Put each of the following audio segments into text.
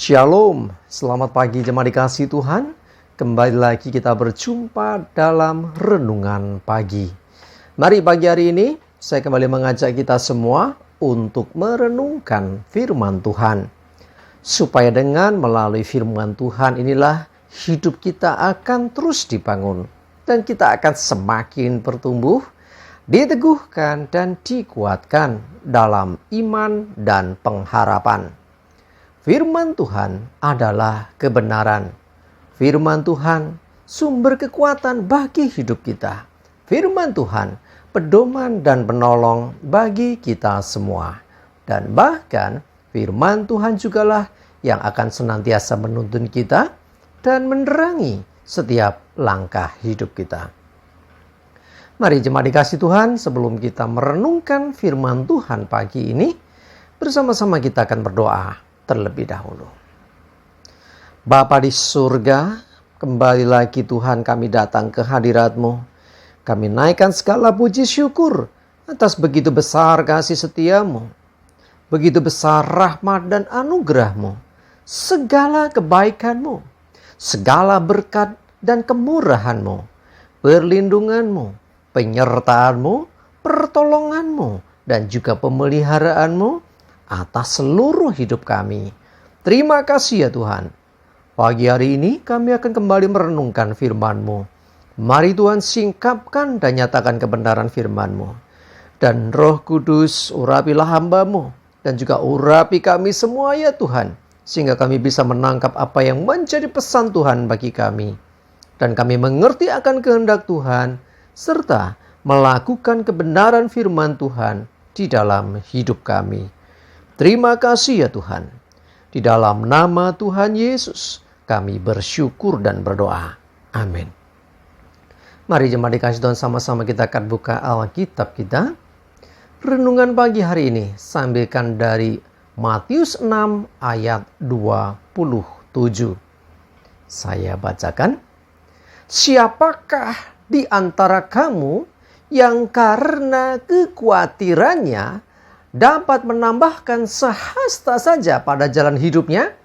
Shalom, selamat pagi jemaat dikasih Tuhan. Kembali lagi kita berjumpa dalam renungan pagi. Mari pagi hari ini saya kembali mengajak kita semua untuk merenungkan firman Tuhan. Supaya dengan melalui firman Tuhan inilah hidup kita akan terus dibangun. Dan kita akan semakin bertumbuh, diteguhkan dan dikuatkan dalam iman dan pengharapan. Firman Tuhan adalah kebenaran. Firman Tuhan sumber kekuatan bagi hidup kita. Firman Tuhan pedoman dan penolong bagi kita semua. Dan bahkan firman Tuhan jugalah yang akan senantiasa menuntun kita dan menerangi setiap langkah hidup kita. Mari jemaat dikasih Tuhan, sebelum kita merenungkan firman Tuhan pagi ini, bersama-sama kita akan berdoa terlebih dahulu. Bapa di surga, kembali lagi Tuhan kami datang ke hadirat-Mu. Kami naikkan segala puji syukur atas begitu besar kasih setia-Mu, begitu besar rahmat dan anugerah-Mu, segala kebaikan-Mu, segala berkat dan kemurahan-Mu, perlindungan-Mu, penyertaan-Mu, pertolongan-Mu, dan juga pemeliharaan-Mu atas seluruh hidup kami. Terima kasih ya Tuhan. Pagi hari ini kami akan kembali merenungkan firman-Mu. Mari Tuhan singkapkan dan nyatakan kebenaran firman-Mu. Dan Roh Kudus urapilah hamba-Mu dan juga urapi kami semua ya Tuhan. Sehingga kami bisa menangkap apa yang menjadi pesan Tuhan bagi kami. Dan kami mengerti akan kehendak Tuhan serta melakukan kebenaran firman Tuhan di dalam hidup kami. Terima kasih ya Tuhan. Di dalam nama Tuhan Yesus kami bersyukur dan berdoa. Amin. Mari jemaat dikasih Tuhan, sama-sama kita akan buka Alkitab kita. Renungan pagi hari ini sambilkan dari Matius 6 ayat 27. Saya bacakan. Siapakah di antara kamu yang karena kekhawatirannya dapat menambahkan sehasta saja pada jalan hidupnya?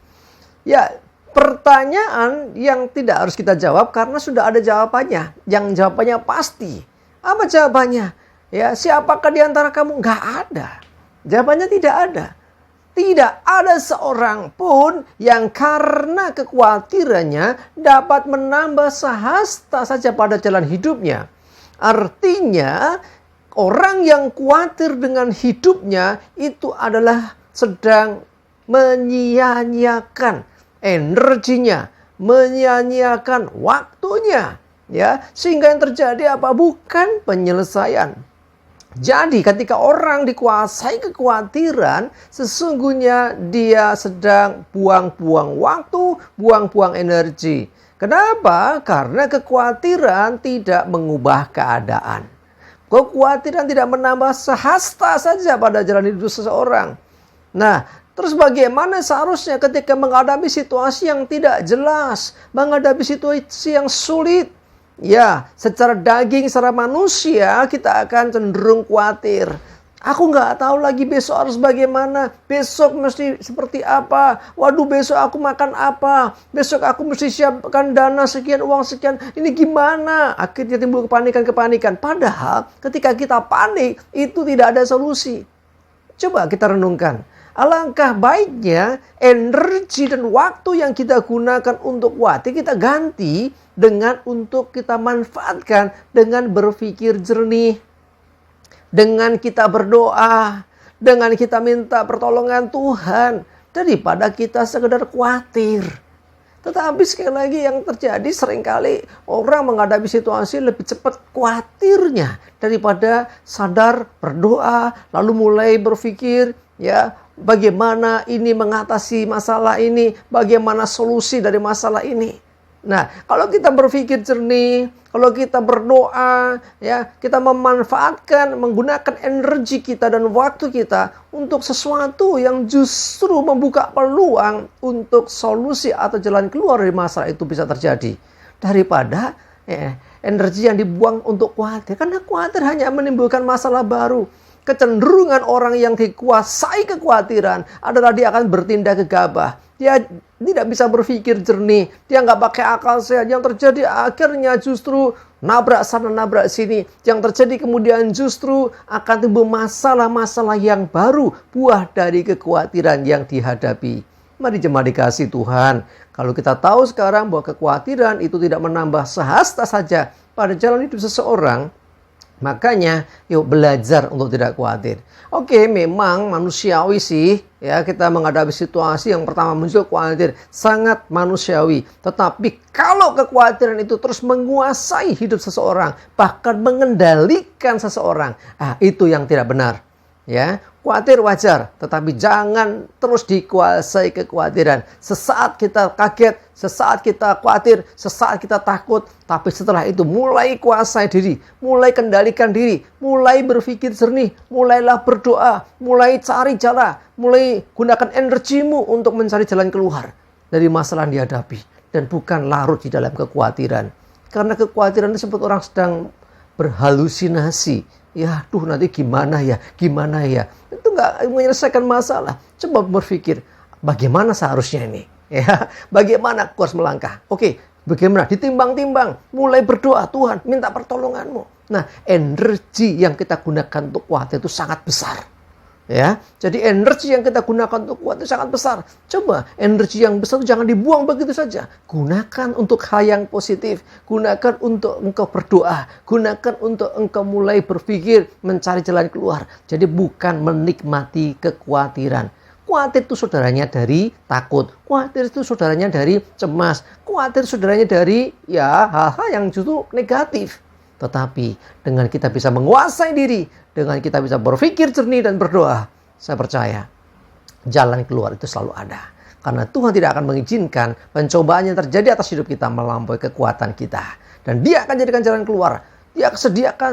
Ya, pertanyaan yang tidak harus kita jawab karena sudah ada jawabannya. Yang jawabannya pasti. Apa jawabannya? Ya, siapakah di antara kamu? Nggak ada. Jawabannya tidak ada. Tidak ada seorang pun yang karena kekhawatirannya dapat menambah sehasta saja pada jalan hidupnya. Artinya, orang yang khawatir dengan hidupnya itu adalah sedang menyia-nyiakan energinya, menyia-nyiakan waktunya, ya, sehingga yang terjadi apa? Bukan penyelesaian. Jadi ketika orang dikuasai kekhawatiran, sesungguhnya dia sedang buang-buang waktu, buang-buang energi. Kenapa? Karena kekhawatiran tidak mengubah keadaan. Kekhawatiran tidak menambah sehasta saja pada jalan hidup seseorang. Nah, terus bagaimana seharusnya ketika menghadapi situasi yang tidak jelas, menghadapi situasi yang sulit? Ya, secara daging, secara manusia kita akan cenderung khawatir. Aku nggak tahu lagi besok harus bagaimana. Besok mesti seperti apa. Waduh, besok aku makan apa. Besok aku mesti siapkan dana sekian, uang sekian. Ini gimana? Akhirnya timbul kepanikan. Padahal ketika kita panik, itu tidak ada solusi. Coba kita renungkan. Alangkah baiknya energi dan waktu yang kita gunakan untuk khawatir kita ganti dengan untuk kita manfaatkan dengan berpikir jernih. Dengan kita berdoa, dengan kita minta pertolongan Tuhan, daripada kita sekedar khawatir. Tetapi sekali lagi yang terjadi seringkali orang menghadapi situasi lebih cepat khawatirnya daripada sadar berdoa, lalu mulai berpikir, ya, bagaimana ini mengatasi masalah ini, bagaimana solusi dari masalah ini. Nah, kalau kita berpikir jernih, kalau kita berdoa, ya, kita memanfaatkan, menggunakan energi kita dan waktu kita untuk sesuatu yang justru membuka peluang untuk solusi atau jalan keluar dari masalah itu bisa terjadi. Daripada energi yang dibuang untuk khawatir. Karena khawatir hanya menimbulkan masalah baru. kecenderungan orang yang dikuasai kekhawatiran adalah dia akan bertindak gegabah. Dia tidak bisa berpikir jernih. Dia nggak pakai akal sehat. Yang terjadi akhirnya justru nabrak sana nabrak sini. Yang terjadi kemudian justru akan timbul masalah-masalah yang baru. Buah dari kekhawatiran yang dihadapi. Mari jemaat dikasih Tuhan. Kalau kita tahu sekarang bahwa kekhawatiran itu tidak menambah sehasta saja pada jalan hidup seseorang, makanya yuk belajar untuk tidak khawatir. Oke, memang manusiawi sih ya kita menghadapi situasi yang pertama muncul khawatir, sangat manusiawi. Tetapi kalau kekhawatiran itu terus menguasai hidup seseorang, bahkan mengendalikan seseorang, itu yang tidak benar. Ya, khawatir wajar, tetapi jangan terus dikuasai kekhawatiran. Sesaat kita kaget, sesaat kita khawatir, sesaat kita takut, tapi setelah itu mulai kuasai diri, mulai kendalikan diri, mulai berpikir jernih, mulailah berdoa, mulai cari cara, mulai gunakan energimu untuk mencari jalan keluar dari masalah yang dihadapi dan bukan larut di dalam kekhawatiran. Karena kekhawatiran itu seperti orang sedang berhalusinasi. Ya, nanti gimana ya? Itu nggak menyelesaikan masalah. Coba berpikir, bagaimana seharusnya ini? Ya, bagaimana aku harus melangkah? Oke, bagaimana? Ditimbang-timbang, mulai berdoa, Tuhan, minta pertolonganmu. Nah, energi yang kita gunakan untuk khawatir itu sangat besar. Ya, jadi energi yang kita gunakan untuk kuat itu sangat besar. Coba energi yang besar itu jangan dibuang begitu saja. Gunakan untuk hal yang positif. Gunakan untuk engkau berdoa. Gunakan untuk engkau mulai berpikir mencari jalan keluar. Jadi bukan menikmati kekhawatiran. Khawatir itu saudaranya dari takut. Khawatir itu saudaranya dari cemas. Khawatir saudaranya dari hal-hal yang justru negatif. Tetapi dengan kita bisa menguasai diri, dengan kita bisa berpikir jernih dan berdoa, saya percaya jalan keluar itu selalu ada. Karena Tuhan tidak akan mengizinkan pencobaan yang terjadi atas hidup kita melampaui kekuatan kita. Dan Dia akan jadikan jalan keluar. Dia akan sediakan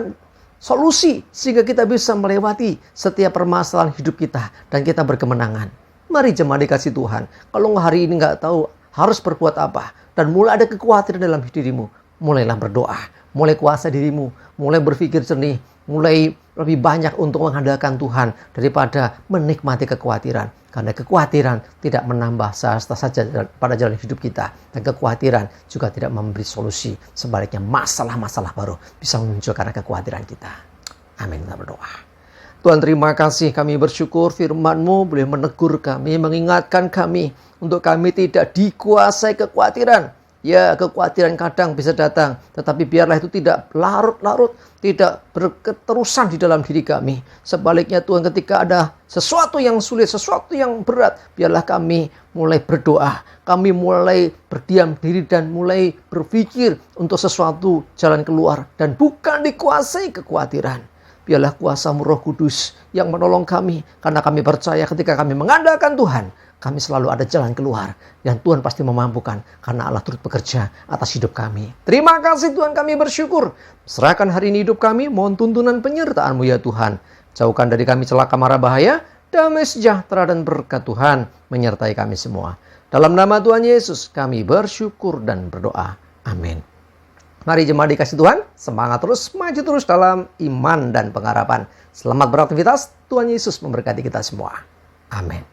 solusi sehingga kita bisa melewati setiap permasalahan hidup kita dan kita berkemenangan. Mari jemaat dikasih Tuhan. Kalau hari ini nggak tahu harus berbuat apa dan mulai ada kekhawatiran dalam dirimu, mulailah berdoa. Mulai kuasa dirimu, mulai berpikir jernih, mulai lebih banyak untuk mengandalkan Tuhan daripada menikmati kekhawatiran. Karena kekhawatiran tidak menambah sehasta saja pada jalan hidup kita. Dan kekhawatiran juga tidak memberi solusi. Sebaliknya masalah-masalah baru bisa muncul karena kekhawatiran kita. Amin, kita berdoa. Tuhan, terima kasih, kami bersyukur firman-Mu boleh menegur kami, mengingatkan kami untuk kami tidak dikuasai kekhawatiran. Ya, kekhawatiran kadang bisa datang, tetapi biarlah itu tidak larut-larut, tidak berketerusan di dalam diri kami. Sebaliknya Tuhan, ketika ada sesuatu yang sulit, sesuatu yang berat, biarlah kami mulai berdoa, kami mulai berdiam diri dan mulai berpikir untuk sesuatu jalan keluar dan bukan dikuasai kekhawatiran. Biarlah kuasa-Mu Roh Kudus yang menolong kami, karena kami percaya ketika kami mengandalkan Tuhan, kami selalu ada jalan keluar. Dan Tuhan pasti memampukan karena Allah turut bekerja atas hidup kami. Terima kasih Tuhan, kami bersyukur. Serahkan hari ini hidup kami, mohon tuntunan penyertaan-Mu ya Tuhan. Jauhkan dari kami celaka mara bahaya, damai sejahtera dan berkat Tuhan menyertai kami semua. Dalam nama Tuhan Yesus kami bersyukur dan berdoa. Amin. Mari jemaat dikasih Tuhan, semangat terus, maju terus dalam iman dan pengharapan. Selamat beraktivitas, Tuhan Yesus memberkati kita semua. Amin.